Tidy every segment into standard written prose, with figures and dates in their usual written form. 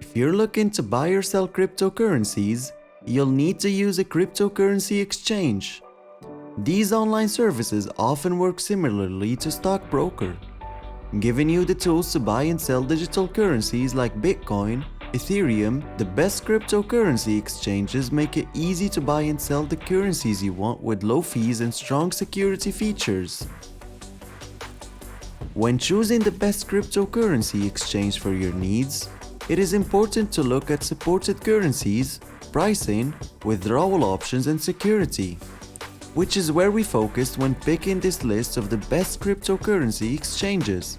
If you're looking to buy or sell cryptocurrencies, you'll need to use a cryptocurrency exchange. These online services often work similarly to stockbroker, giving you the tools to buy and sell digital currencies like Bitcoin, Ethereum. The best cryptocurrency exchanges make it easy to buy and sell the currencies you want with low fees and strong security features. When choosing the best cryptocurrency exchange for your needs, it is important to look at supported currencies, pricing, withdrawal options and security, which is where we focused when picking this list of the best cryptocurrency exchanges.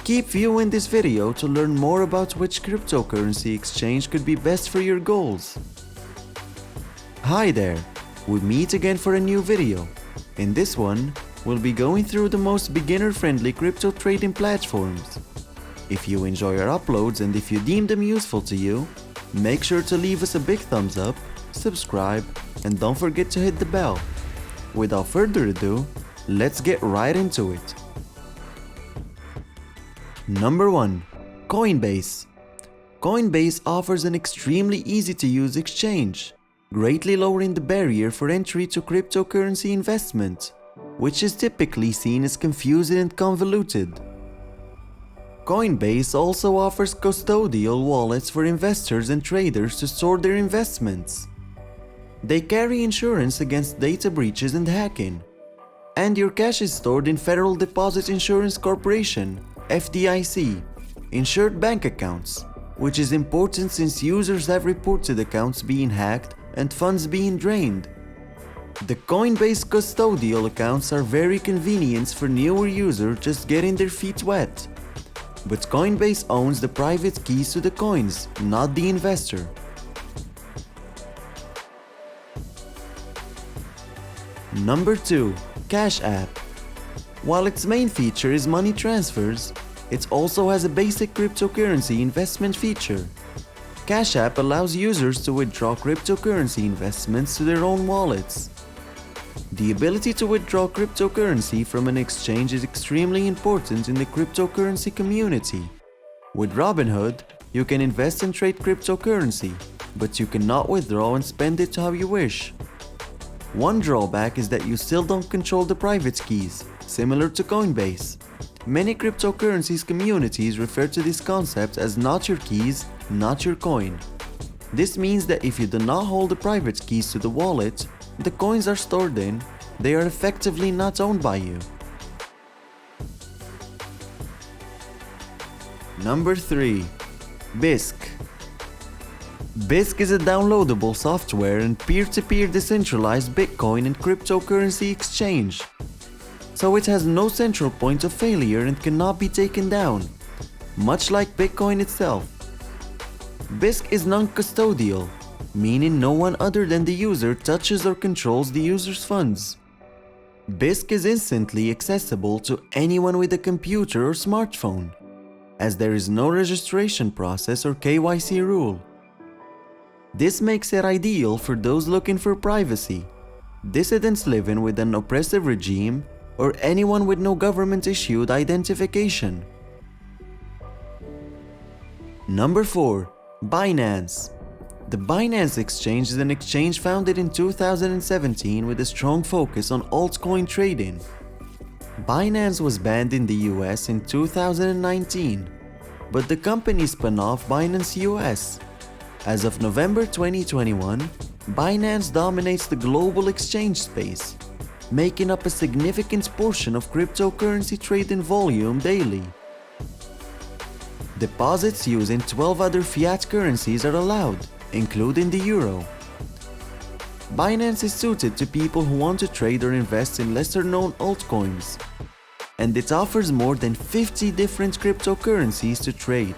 Keep viewing this video to learn more about which cryptocurrency exchange could be best for your goals. Hi there, we meet again for a new video. In this one, we'll be going through the most beginner-friendly crypto trading platforms. If you enjoy our uploads and if you deem them useful to you, make sure to leave us a big thumbs up, subscribe, and don't forget to hit the bell. Without further ado, let's get right into it. Number 1. Coinbase. Coinbase offers an extremely easy-to-use exchange, greatly lowering the barrier for entry to cryptocurrency investment, which is typically seen as confusing and convoluted. Coinbase also offers custodial wallets for investors and traders to store their investments. They carry insurance against data breaches and hacking, and your cash is stored in Federal Deposit Insurance Corporation (FDIC) insured bank accounts, which is important since users have reported accounts being hacked and funds being drained. The Coinbase custodial accounts are very convenient for newer users just getting their feet wet. But Coinbase owns the private keys to the coins, not the investor. Number 2. Cash App. While its main feature is money transfers, it also has a basic cryptocurrency investment feature. Cash App allows users to withdraw cryptocurrency investments to their own wallets. The ability to withdraw cryptocurrency from an exchange is extremely important in the cryptocurrency community. With Robinhood, you can invest and trade cryptocurrency, but you cannot withdraw and spend it how you wish. One drawback is that you still don't control the private keys, similar to Coinbase. Many cryptocurrencies communities refer to this concept as not your keys, not your coin. This means that if you do not hold the private keys to the wallet the coins are stored in, they are effectively not owned by you. Number 3. BISC. BISC is a downloadable software and peer-to-peer decentralized Bitcoin and cryptocurrency exchange. So it has no central point of failure and cannot be taken down, much like Bitcoin itself. BISC is non-custodial, meaning no one other than the user touches or controls the user's funds. BISC is instantly accessible to anyone with a computer or smartphone, as there is no registration process or KYC rule. This makes it ideal for those looking for privacy, dissidents living with an oppressive regime, or anyone with no government-issued identification. Number 4. Binance. The Binance Exchange is an exchange founded in 2017 with a strong focus on altcoin trading. Binance was banned in the US in 2019, but the company spun off Binance US. As of November 2021, Binance dominates the global exchange space, making up a significant portion of cryptocurrency trading volume daily. Deposits using 12 other fiat currencies are allowed, including the euro. Binance is suited to people who want to trade or invest in lesser-known altcoins, and it offers more than 50 different cryptocurrencies to trade,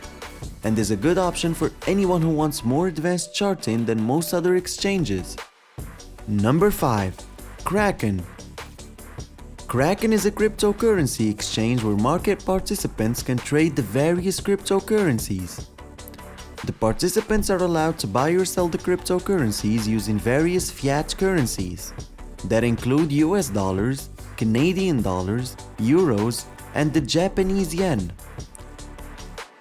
and is a good option for anyone who wants more advanced charting than most other exchanges. Number 5. Kraken. Kraken is a cryptocurrency exchange where market participants can trade the various cryptocurrencies. The participants are allowed to buy or sell the cryptocurrencies using various fiat currencies that include US dollars, Canadian dollars, euros, and the Japanese yen.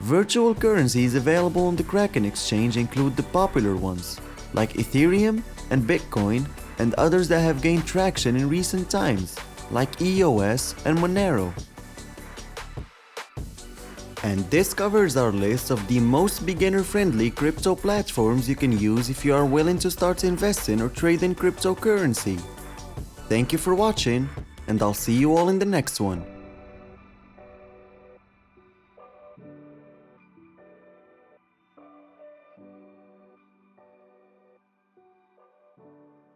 Virtual currencies available on the Kraken exchange include the popular ones, like Ethereum and Bitcoin, and others that have gained traction in recent times, like EOS and Monero. And this covers our list of the most beginner-friendly crypto platforms you can use if you are willing to start investing or trade in cryptocurrency. Thank you for watching, and I'll see you all in the next one.